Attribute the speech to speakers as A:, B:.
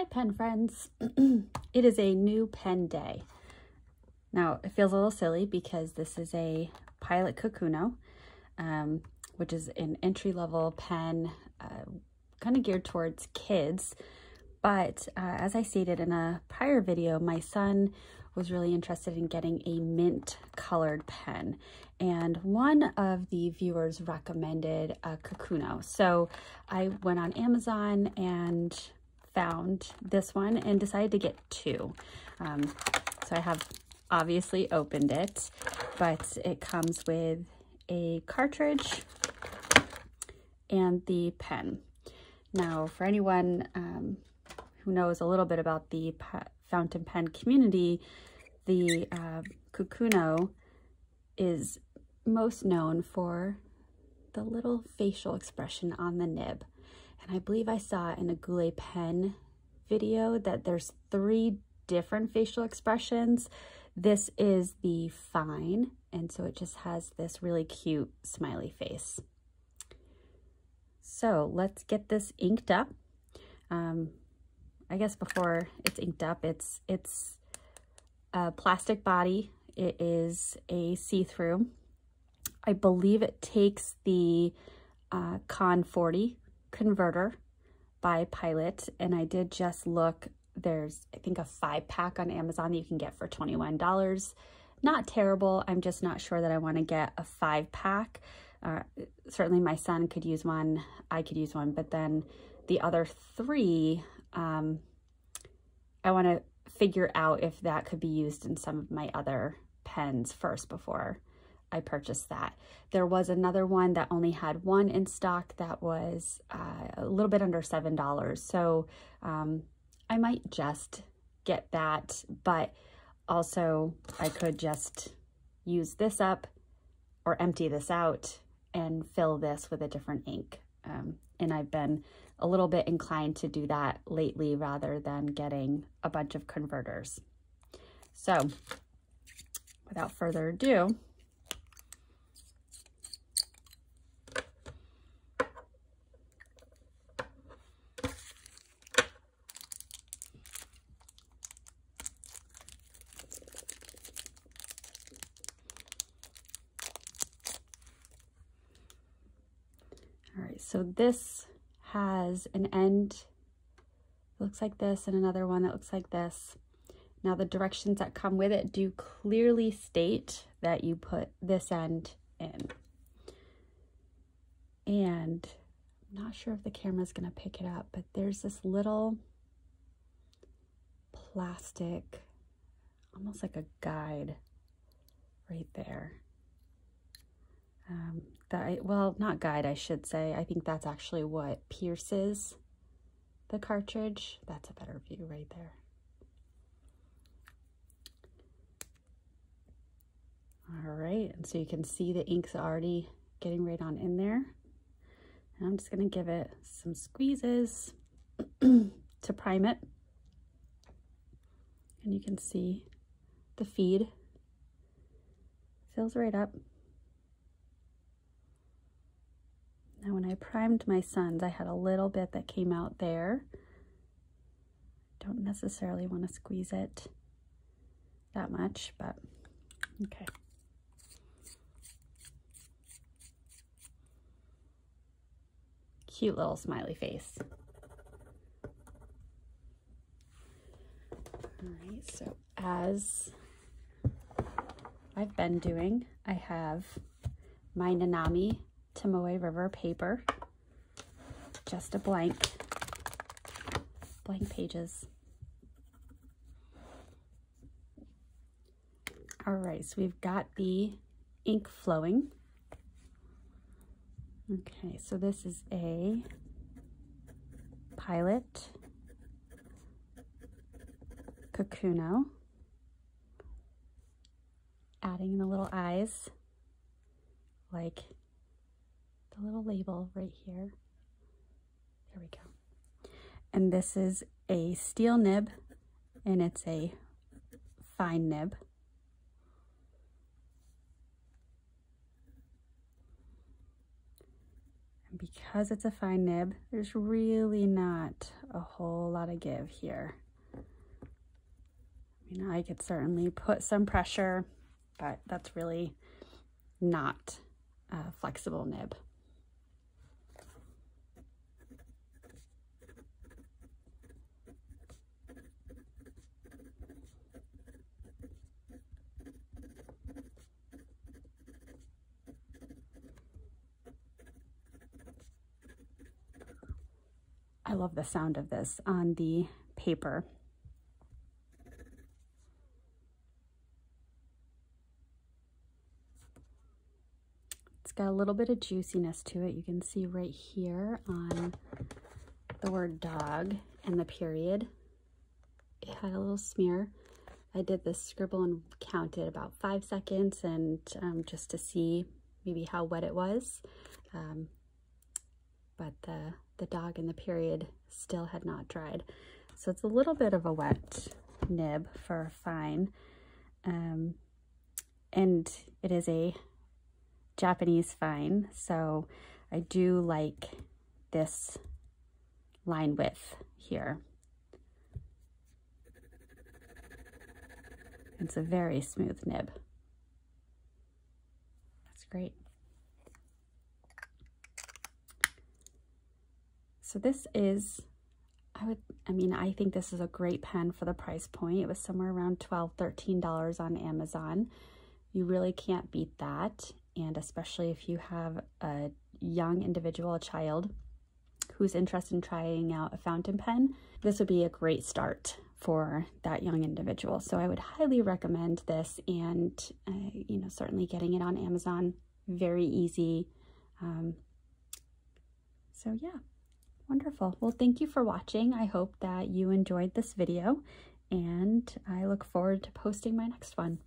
A: Hi pen friends. It is a new pen day. Now it feels a little silly because this is a Pilot Kakuno, which is an entry-level pen kind of geared towards kids. But as I stated in a prior video, my son was really interested in getting a mint colored pen. And one of the viewers recommended a Kakuno. So I went on Amazon and found this one and decided to get two. So I have obviously opened it, but it comes with a cartridge and the pen. Now, for anyone who knows a little bit about the fountain pen community, the Kakuno is most known for the little facial expression on the nib. And I believe I saw in a Goulet pen video that there's 3 different facial expressions. This is the fine, and so it just has this really cute smiley face. So let's get this inked up. I guess before it's inked up, it's a plastic body. It is a see-through. I believe it takes the Con 40 converter by Pilot, and I did just look. There's, I think, a 5-pack on Amazon that you can get for $21. Not terrible. I'm just not sure that I want to get a 5-pack. Certainly my son could use one, I could use one, but then the other 3, I want to figure out if that could be used in some of my other pens first before I purchased that. There was another one that only had 1 in stock that was a little bit under $7. So I might just get that, but also I could just use this up or empty this out and fill this with a different ink. And I've been a little bit inclined to do that lately rather than getting a bunch of converters. So without further ado, all right, so this has an end, looks like this, and another one that looks like this. Now the directions that come with it do clearly state that you put this end in. And I'm not sure if the camera's gonna pick it up, but there's this little plastic, almost like a guide right there. Well, not guide, I should say. I think that's actually what pierces the cartridge. That's a better view right there. All right, and so you can see the ink's already getting right on in there. And I'm just gonna give it some squeezes to prime it. And you can see the feed fills right up. Now when I primed my son's, I had a little bit that came out there. Don't necessarily want to squeeze it that much, but okay. Cute little smiley face. All right, so as I've been doing, I have my Nanami Tomoe River paper, just a blank pages. All right, so we've got the ink flowing. Okay, so this is a Pilot Kakuno. Adding in the little eyes, like the little label right here. There we go. And this is a steel nib, and it's a fine nib. And because it's a fine nib, there's really not a whole lot of give here. I mean, I could certainly put some pressure, but that's really not a flexible nib. I love the sound of this on the paper. It's got a little bit of juiciness to it. You can see right here on the word dog and the period. It had a little smear. I did this scribble and counted about 5 seconds, and just to see maybe how wet it was. But the dog and the period still had not dried. So it's a little bit of a wet nib for fine. And it is a Japanese fine, so I do like this line width here. It's a very smooth nib. That's great. So this is, I think this is a great pen for the price point. It was somewhere around $12, $13 on Amazon. You really can't beat that. And especially if you have a young individual, a child, who's interested in trying out a fountain pen, this would be a great start for that young individual. So I would highly recommend this, and you know, certainly getting it on Amazon, very easy. So yeah, wonderful. Well, thank you for watching. I hope that you enjoyed this video, and I look forward to posting my next one.